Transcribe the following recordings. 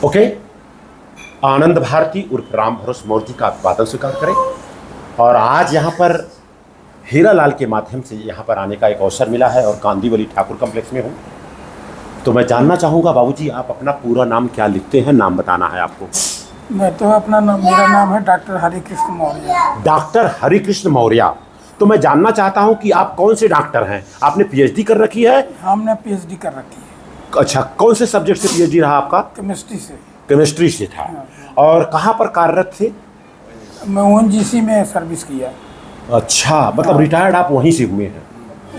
Okay. आनंद भारती उर्फ राम भरोस मौर्य जी का अभिवादन स्वीकार करें। और आज यहाँ पर हीरालाल के माध्यम से यहाँ पर आने का एक अवसर मिला है और कांदीवली ठाकुर कॉम्प्लेक्स में हूँ। तो मैं जानना चाहूँगा बाबूजी, आप अपना पूरा नाम क्या लिखते हैं? नाम बताना है आपको। मैं तो अपना नाम, मेरा नाम है डॉक्टर हरिकृष्ण मौर्य। डॉक्टर हरिकृष्ण मौर्य। तो मैं जानना चाहता हूँ कि आप कौन से डॉक्टर हैं? आपने पीएचडी कर रखी है? हमने पीएचडी कर रखी है। अच्छा, कौन से सब्जेक्ट से पीएचडी रहा आपका? केमिस्ट्री से। केमिस्ट्री से था। और कहाँ पर कार्यरत थे? मैं ओएनजीसी में सर्विस किया। अच्छा, मतलब रिटायर्ड आप वहीं से हुए हैं?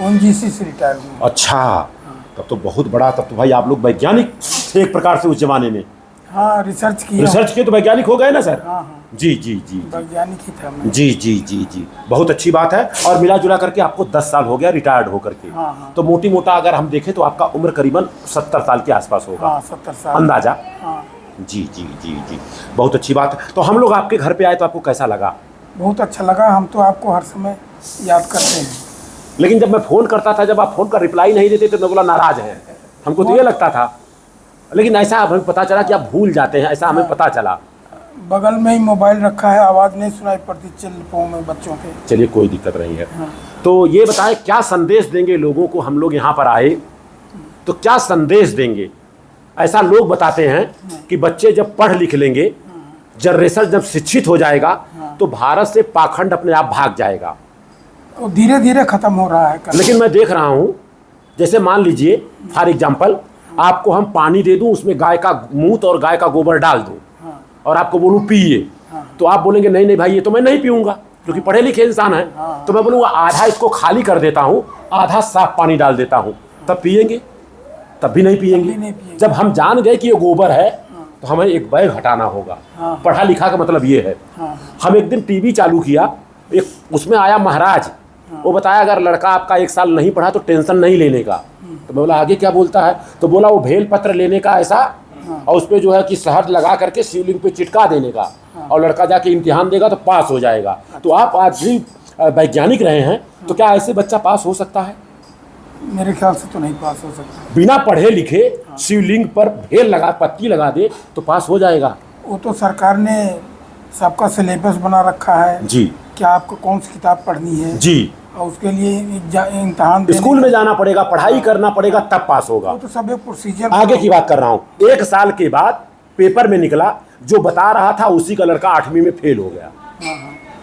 ओएनजीसी से रिटायर हुआ। अच्छा, तब तो बहुत बड़ा, तब तो भाई आप लोग वैज्ञानिक थे एक प्रकार से उस जमाने में। हाँ, रिसर्च किया। रिसर्च किए तो वैज्ञानिक हो गए ना सर? हाँ हाँ, जी जी जी वैज्ञानिक ही था मैं। जी जी जी जी, बहुत अच्छी बात है। और मिला जुला करके आपको 10 साल हो गया रिटायर्ड होकर के। हाँ हाँ। तो मोटी मोटा अगर हम देखें तो आपका उम्र करीबन 70 साल के आसपास होगा। हाँ, 70 साल अंदाजा। हाँ। जी जी जी जी, बहुत अच्छी बात है। तो हम लोग आपके घर पे आए तो आपको कैसा लगा? बहुत अच्छा लगा। हम तो आपको हर समय याद करते हैं। लेकिन जब मैं फ़ोन करता था, जब आप फ़ोन का रिप्लाई नहीं देते तो मैं बोला नाराज़ हैं, हमको तो ये लगता था। लेकिन ऐसा हमें पता चला कि आप भूल जाते हैं, ऐसा हमें पता चला। बगल में ही मोबाइल रखा है, आवाज़ नहीं सुनाई पड़ती टेलीफोन में बच्चों के। चलिए, कोई दिक्कत नहीं है। हाँ। तो ये बताएं, क्या संदेश देंगे लोगों को? हम लोग यहाँ पर आए तो क्या संदेश देंगे? ऐसा लोग बताते हैं कि बच्चे जब पढ़ लिख लेंगे, जनरेशन जब शिक्षित हो जाएगा तो भारत से पाखंड अपने आप भाग जाएगा। वो धीरे धीरे खत्म हो रहा है। लेकिन मैं देख रहा हूँ, जैसे मान लीजिए फॉर एग्जाम्पल, आपको हम पानी दे दूँ, उसमें गाय का मूत और गाय का गोबर डाल दूँ और आपको बोलूँ पिए, तो आप बोलेंगे नहीं नहीं भाई, ये तो मैं नहीं पीऊँगा क्योंकि पढ़े लिखे इंसान है। तो मैं बोलूँगा आधा इसको खाली कर देता हूँ, आधा साफ पानी डाल देता हूँ, तब पिएंगे? तब भी नहीं पिएंगे। जब हम जान गए कि ये गोबर है तो हमें एक बैग हटाना होगा। पढ़ा लिखा का मतलब ये है। हम एक दिन टीवी चालू किया, एक उसमें आया महाराज, वो बताया अगर लड़का आपका 1 साल नहीं पढ़ा तो टेंशन नहीं लेने का। तो मैं बोला आगे क्या बोलता है? तो बोला वो भेल पत्र लेने का ऐसा, और उस पर जो है कि शहद लगा करके शिवलिंग पे चिटका देने का, और लड़का जाके इम्तिहान देगा तो पास हो जाएगा। तो आप आज भी वैज्ञानिक रहे हैं, तो क्या ऐसे बच्चा पास हो सकता है? मेरे ख्याल से तो नहीं पास हो सकता। बिना पढ़े लिखे शिवलिंग पर भेल लगा, पत्ती लगा दे तो पास हो जाएगा? वो तो सरकार ने सबका सिलेबस बना रखा है जी। क्या आपको कौन सी किताब पढ़नी है जी, और उसके लिए इम्तिहान स्कूल में जाना पड़ेगा, पढ़ाई करना पड़ेगा, तब पास होगा। वो तो सब एक प्रोसीजर। आगे की बात कर रहा हूँ। 1 साल के बाद पेपर में निकला, जो बता रहा था उसी का लड़का 8वीं में फेल हो गया।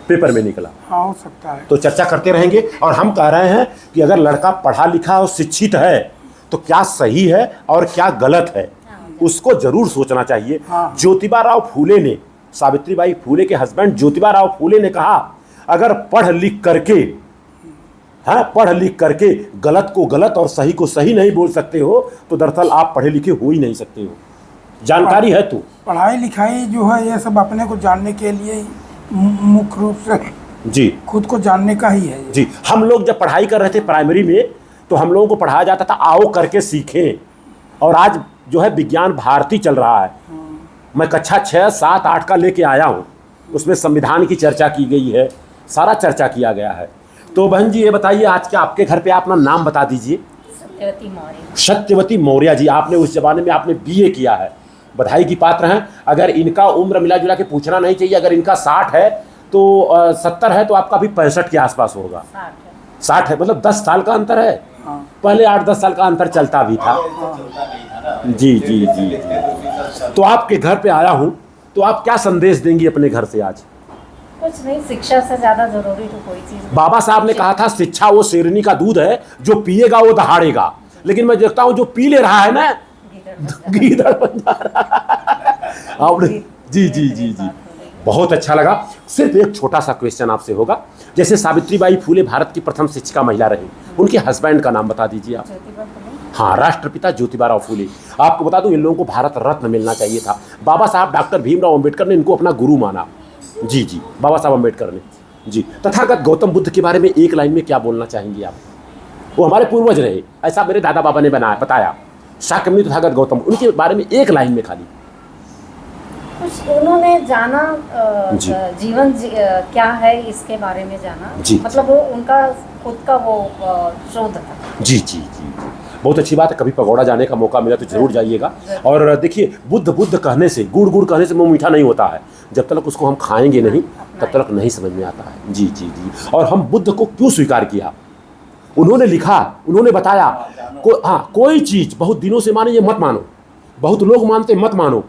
पेपर में निकला। हाँ, हो सकता है। तो चर्चा करते रहेंगे। और हम कह रहे हैं कि अगर लड़का पढ़ा लिखा और शिक्षित है तो क्या सही है और क्या गलत है, उसको जरूर सोचना चाहिए। ज्योतिबा राव फूले ने, सावित्रीबाई फूले के हस्बैंड ज्योतिबा राव फूले ने कहा, अगर पढ़ लिख करके, हाँ, पढ़ लिख करके गलत को गलत और सही को सही नहीं बोल सकते हो तो दरअसल आप पढ़े लिखे हो ही नहीं सकते हो। जानकारी है तो पढ़ाई लिखाई जो है ये सब अपने को जानने के लिए मुख्य रूप से जी, खुद को जानने का ही है ये। जी। हम लोग जब पढ़ाई कर रहे थे प्राइमरी में तो हम लोगों को पढ़ाया जाता था आओ करके सीखें, और आज जो है विज्ञान भारती चल रहा है। मैं कक्षा 6, 7, 8 का लेके आया हूँ, उसमें संविधान की चर्चा की गई है, सारा चर्चा किया गया है। तो बहन जी ये बताइए, आज के आपके घर पे अपना नाम बता दीजिए। सत्यवती मौर्य। सत्यवती मौर्य जी, आपने उस जमाने में आपने बीए किया है, बधाई की पात्र हैं। अगर इनका उम्र मिला जुला के पूछना नहीं चाहिए, अगर इनका 60 है तो 70 है तो आपका भी 65 के आसपास होगा। 60 है, मतलब 10 साल का अंतर है। पहले 8-10 साल का अंतर चलता भी था। जी जी जी जी। तो आपके घर पे आया हूँ, तो आप क्या संदेश देंगी अपने घर से आज? कुछ नहीं, शिक्षा से ज्यादा जरूरी तो कोई चीज नहीं। बाबा साहब ने कहा था शिक्षा वो शेरनी का दूध है, जो पिएगा वो दहाड़ेगा। लेकिन मैं देखता हूँ जो पी ले रहा है ना, गीदड़ बन जा रहा है। जी जी जी जी, बहुत अच्छा लगा। सिर्फ एक छोटा सा क्वेश्चन आपसे होगा, जैसे सावित्रीबाई फूले भारत की प्रथम शिक्षिका महिला रही, उनके हस्बैंड का नाम बता दीजिए आप। हाँ, राष्ट्रपिता ज्योतिबा राव फूले। आपको बता दूं इन लोगों को भारत रत्न मिलना चाहिए था। बाबा साहब डॉक्टर भीमराव अंबेडकर ने इनको अपना गुरु माना। जी जी, बाबा साहब अंबेडकर ने। जी, तथागत गौतम बुद्ध के बारे में एक लाइन में क्या बोलना चाहेंगे आप? वो हमारे पूर्वज रहे, ऐसा मेरे दादा बाबा ने बताया। शाक्यमुनि तथागत गौतम, उनके बारे में एक लाइन में खाली। कुछ उन्होंने जाना, जीवन क्या है इसके बारे में जाना। जी, मतलब वो उनका खुद का वो शोध था। जी जी जी, बहुत अच्छी बात है, कभी पगोड़ा जाने का मौका मिला तो जरूर जाइएगा। और देखिए, बुद्ध कहने से, गुड़ कहने से मुँह मीठा नहीं होता है। जब तक उसको हम खाएंगे नहीं तब तक नहीं समझ में आता है। जी जी जी। और हम बुद्ध को क्यों स्वीकार किया? उन्होंने लिखा, उन्होंने बताया, कोई चीज़ बहुत दिनों से माने ये मत मानो, बहुत लोग मानते मत मानो,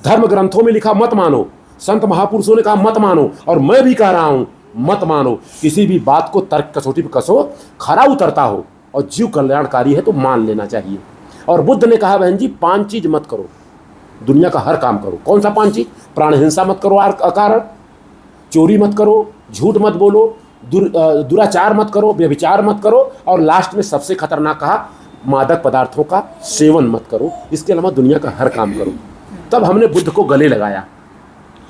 धर्म ग्रंथों में लिखा मत मानो, संत महापुरुषों ने कहा मत मानो, और मैं भी कह रहा हूँ मत मानो। किसी भी बात को तर्क कसौटी पर कसो, खरा उतरता हो और जीव कल्याणकारी है तो मान लेना चाहिए। और बुद्ध ने कहा बहन जी 5 चीज़ मत करो, दुनिया का हर काम करो। कौन सा 5 चीज़? प्राण हिंसा मत करो अकारण, चोरी मत करो, झूठ मत बोलो, दुराचार मत करो, व्यभिचार मत करो, और लास्ट में सबसे खतरनाक कहा मादक पदार्थों का सेवन मत करो। इसके अलावा दुनिया का हर काम करो। तब हमने बुद्ध को गले लगाया,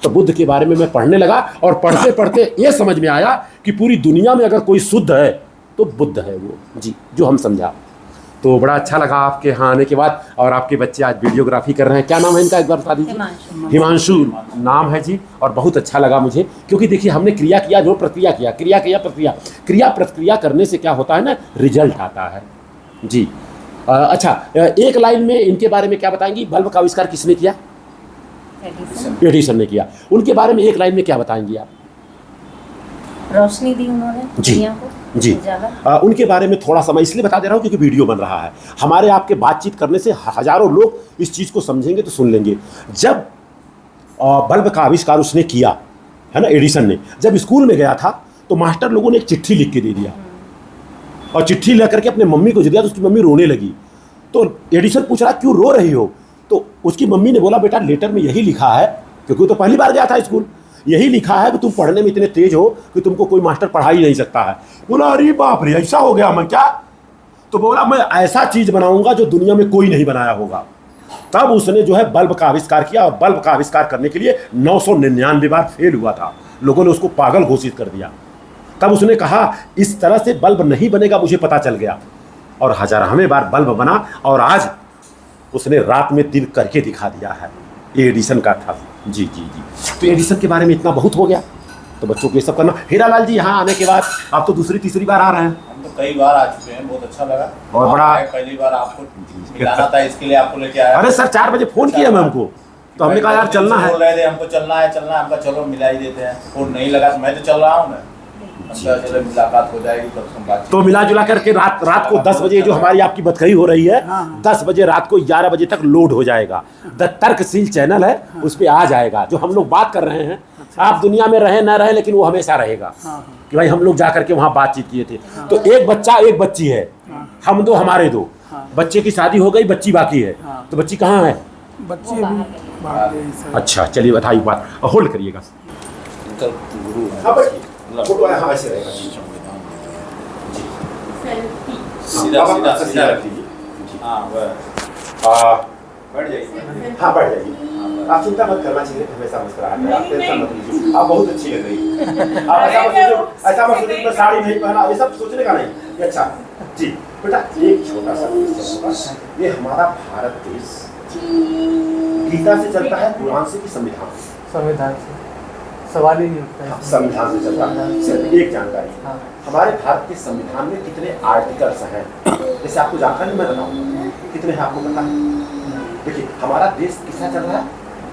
तो बुद्ध के बारे में मैं पढ़ने लगा, और पढ़ते पढ़ते ये समझ में आया कि पूरी दुनिया में अगर कोई शुद्ध है तो बुद्ध है वो जी, जो हम समझा। तो बड़ा अच्छा लगा आपके यहाँ आने के बाद। और आपके बच्चे आज वीडियोग्राफी कर रहे हैं, क्या नाम है इनका एक बार बता दीजिए? हिमांशु नाम है जी। और बहुत अच्छा लगा मुझे, क्योंकि देखिए हमने क्रिया किया, जो प्रक्रिया किया, क्रिया प्रक्रिया करने से क्या होता है ना, रिजल्ट आता है जी। अच्छा, एक लाइन में इनके बारे में क्या बताएंगी? बल्ब का आविष्कार किसने किया? एडिसन ने किया। उनके बारे में एक लाइन में क्या बताएंगी आप? रोशनी दी उन्होंने दुनिया को जी। उनके बारे में थोड़ा सा मैं इसलिए बता दे रहा हूँ क्योंकि वीडियो बन रहा है। हमारे आपके बातचीत करने से हजारों लोग इस चीज़ को समझेंगे तो सुन लेंगे। जब बल्ब का आविष्कार उसने किया है ना, एडिसन ने, जब स्कूल में गया था तो मास्टर लोगों ने एक चिट्ठी लिख के दे दिया, और चिट्ठी लेकर के अपने मम्मी को दिया तो उसकी मम्मी रोने लगी। तो एडिसन पूछ रहा क्यों रो रही हो? तो उसकी मम्मी ने बोला बेटा लेटर में यही लिखा है, क्योंकि वो तो पहली बार गया था स्कूल, यही लिखा है कि तुम पढ़ने में इतने तेज हो कि तुमको कोई मास्टर पढ़ा ही नहीं सकता है। बोला अरे बाप रे, ऐसा हो गया मैं क्या? तो बोला मैं ऐसा चीज़ बनाऊंगा जो दुनिया में कोई नहीं बनाया होगा। तब उसने जो है बल्ब का आविष्कार किया, और बल्ब का आविष्कार करने के लिए 999 बार फेल हुआ था। लोगों ने उसको पागल घोषित कर दिया। तब उसने कहा इस तरह से बल्ब नहीं बनेगा, मुझे पता चल गया, और हजारवें बार बल्ब बना, और आज उसने रात में दिन करके दिखा दिया है। ये एडिसन का था जी जी जी। तो एडिसन के बारे में इतना बहुत हो गया, तो बच्चों को ये सब करना। हीरालाल जी यहाँ आने के बाद आप तो दूसरी तीसरी बार आ रहे हैं। हम तो कई बार आ चुके हैं, बहुत अच्छा लगा। और बड़ा पहली बार आपको मिलाना था, इसके लिए आपको लेके आया। अरे सर 4 बजे फ़ोन किया मैं हमको, तो हमने कहा यार चलना है। बोल रहे थे हमको चलना है, हमका चलो मिला ही देते हैं। फोन नहीं लगा तो मैं तो चल रहा हूँ ना, चलो मुलाकात हो जाएगी तो मिला जुला करके रात को 10 बजे जो हमारी आपकी बतकही हो रही है, 10 बजे रात को 11 बजे तक लोड हो जाएगा। द तर्कशील चैनल है, उस पर आ जाएगा। जो हम लोग बात कर रहे हैं, आप दुनिया में रहे ना रहे, लेकिन वो हमेशा रहेगा कि भाई हम लोग जा करके वहाँ बातचीत किए थे। तो एक बच्चा एक बच्ची है, हम दो हमारे दो। बच्चे की शादी हो गई, बच्ची बाकी है। तो बच्ची कहाँ है? बच्चे भी। अच्छा चलिए बताइए, बात होल्ड करिएगा। सीधा रख लीजिए। हाँ बैठ जाइए। हाँ बैठ जाइए, आप चिंता मत करना चाहिए, हमेशा मुस्कुराहट है, आप टेंशन मत लीजिए। आप बहुत अच्छी लग रही है। आप ऐसा मत सोचिए मैं साड़ी नहीं पहना, ये सब सोचने का नहीं। अच्छा जी बेटा, एक छोटा सा क्वेश्चन होगा। ये हमारा भारत देश गीता से चलता है, कुरान से कि संविधान? संविधान से, सवाल ही नहीं उठता है। संविधान से चलता है। सिर्फ एक जानकारी, हमारे भारत के संविधान में कितने आर्टिकल्स हैं? जैसे आपको जानकारी मैं बताऊँ कितने हैं, आपको पता है? देखिए हमारा देश किससे चल रहा है?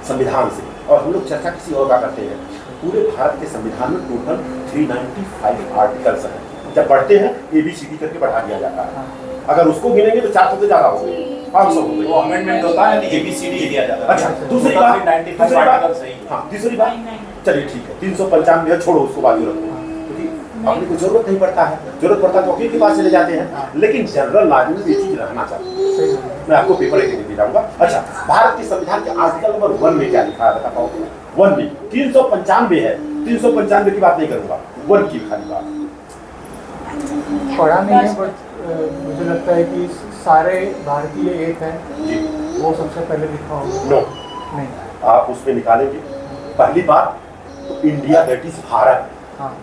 संविधान से। और हम लोग चर्चा किसी और का करते हैं। पूरे भारत के संविधान में टोटल 395 आर्टिकल्स हैं। जब बढ़ते हैं ABCD करके बढ़ा दिया जाता है। अगर उसको गिनेंगे तो 400 से ज़्यादा हो गए, 500 हो गए। वो अमेंडमेंट होता है, ABCD दिया जाता है। अच्छा दूसरी बात, सही। हाँ तीसरी बात, चलिए ठीक है 395 छोड़ो, उसको बाजू रखो, क्योंकि अपने को जरूरत नहीं पड़ता है। जरूरत पड़ता तो वकील के पास चले जाते हैं, लेकिन जनरल नॉलेज में ये चीज़ रहना चाहिए। मैं आपको पेपर एक दे जाऊंगा। अच्छा, भारत के संविधान के आर्टिकल नंबर 1 में क्या लिखा है बता पाओ? 1 में 395 है। 395 की बात नहीं करूंगा, 1 की खाली बात। पढ़ा नहीं है, बट मुझे लगता है कि सारे भारतीय एक हैं जी, वो सबसे पहले लिखा होगा। नो नहीं, आप उसमें निकालेंगे। पहली बात तो इंडिया दैट इज भारत। हाँ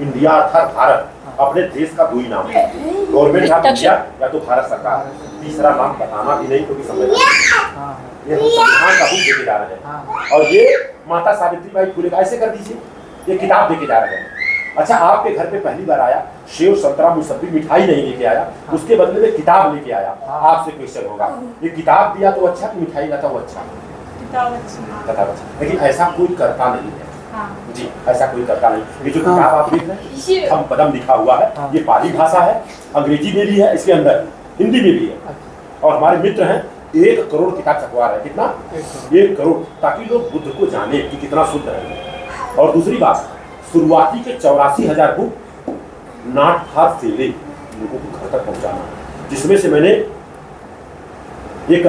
इंडिया अर्थात भारत, अपने देश का 2 ही नाम है, गवर्नमेंट ऑफ इंडिया या तो भारत सरकार। तीसरा नाम बताना भी नहीं, क्योंकि संविधान हाँ ये हम संविधान का बुक देके जा रहे हैं। हाँ। और ये माता सावित्री बाई फुले का ऐसे कर दीजिए, ये किताब देके जा रहे हैं। अच्छा, आपके घर पे पहली बार आया, सेव संतरा मुसब्बी मिठाई नहीं लेके आया, उसके बदले में किताब लेके आया। आपसे क्वेश्चन होगा, ये किताब दिया तो अच्छा कि मिठाई लाता वो अच्छा? किताब अच्छी। किताब अच्छा, लेकिन ऐसा कोई करता नहीं है। हाँ। जी, ऐसा कोई करता नहीं। ये जो किताब आप देख रहे हैं, हम पदम लिखा हुआ है, ये पाली भाषा है, अंग्रेजी में भी है, इसके अंदर हिंदी में भी है। और हमारे मित्र हैं, 1 करोड़ किताब छपवा रहे हैं। कितना? 1 करोड़, ताकि लोग बुद्ध को जाने कि कितना शुद्ध है। और दूसरी बात, शुरुआती के 84,000 बुक नॉट फॉर सेलिंग, लोगों को घर तक पहुंचाना, जिसमें से मैंने एक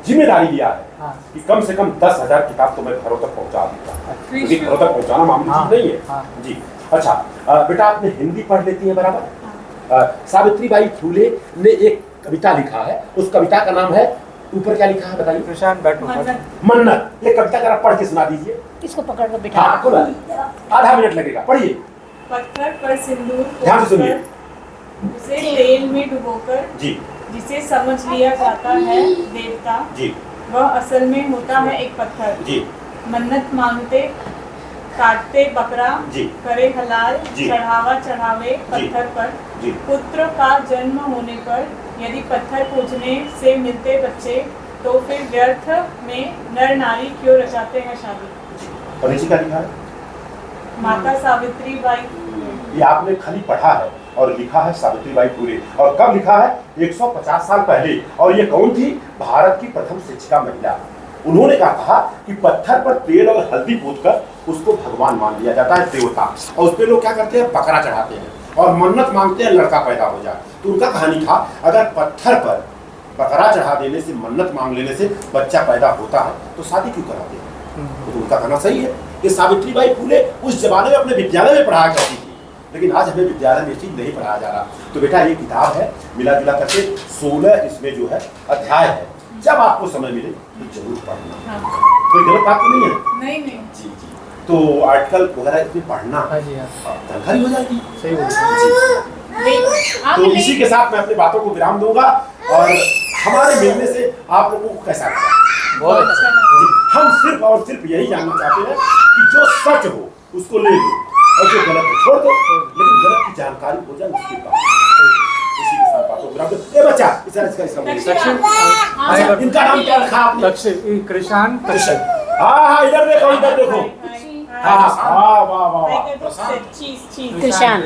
जिम्मेदारी लिया है कि कम से कम 10,000 किताब तो मैं घरों तक पहुंचा दूंगा, क्योंकि घरों तक पहुंचाना मामूली चीज नहीं है। जी, अच्छा, बेटा आपने हिंदी पढ़ लेती है बराबर? सावित्रीबाई फूले ने एक कविता लिखा है, उस कविता का नाम है, ऊपर क्या लिखा है बताइए? कृषाण बैठो। मन्नत। ये कविता जरा पढ़ के सुना दीजिए। इसको पकड़ कर बिठा। हाँ, खोला, आधा मिनट लगेगा, पढ़िए। पत्थर पर सिंदूर ध्यान से सुनिए। उसे तेल में डुबोकर जी जिसे समझ लिया जाता है देवता, जी वह असल में होता है एक पत्थर। जी मन्नत मांगते काटते बकरा, जी करे हलाल, जी चढ़ावा चढ़ावे पत्थर पर। जी। पुत्र का जन्म होने पर यदि पत्थर पूजने से मिलते बच्चे, तो फिर व्यर्थ में नर नारी क्यों रचाते हैं शादी। और नीचे क्या लिखा है? माता सावित्री बाई। ये आपने खाली पढ़ा है और लिखा है सावित्रीबाई फूले। और कब लिखा है? 150 साल पहले। और ये कौन थी? भारत की प्रथम शिक्षिका महिला। उन्होंने कहा कि पत्थर पर तेल और हल्दी पोतकर उसको भगवान मान लिया जाता है, देवता, और उस पर लोग क्या करते हैं? बकरा चढ़ाते हैं और मन्नत मांगते हैं लड़का पैदा हो जाए। तो उनका कहानी था, अगर पत्थर पर बकरा चढ़ा देने से, मन्नत मांग लेने से बच्चा पैदा होता है तो शादी क्यों कराते हैं? तो उनका कहना सही है कि सावित्रीबाई फूले उस जमाने में अपने विद्यालय में पढ़ाया करती थी, लेकिन आज हमें विद्यालय में चीज नहीं पढ़ाया जा रहा। तो बेटा ये किताब है, मिला जुला करके 16 इसमें जो है अध्याय है। जब आपको समय मिले तो जरूर पढ़ना। कोई गलत बात तो नहीं है? नहीं नहीं। जी जी। तो आर्टिकल वगैरह इसमें पढ़ना, जानकारी हो जाएगी। सही बोल। तो इसी के साथ मैं अपनी बातों को विराम दूंगा। और हमारे मिलने से आप लोगों को कैसा लगा? बहुत अच्छा। हम सिर्फ और सिर्फ यही जानना चाहते हैं कि जो सच हो उसको ले लो और जो गलत है छोड़ दो, लेकिन गलत की जानकारी हो जाए उसके बाद। इसी के साथ बातों को विराम दो। ये बच्चा इनका नाम क्या रखा आपने? कृषाण। हाँ, इधर देखो, इधर देखो। हाँ, वाह वाह वाह, चीज कृषाण।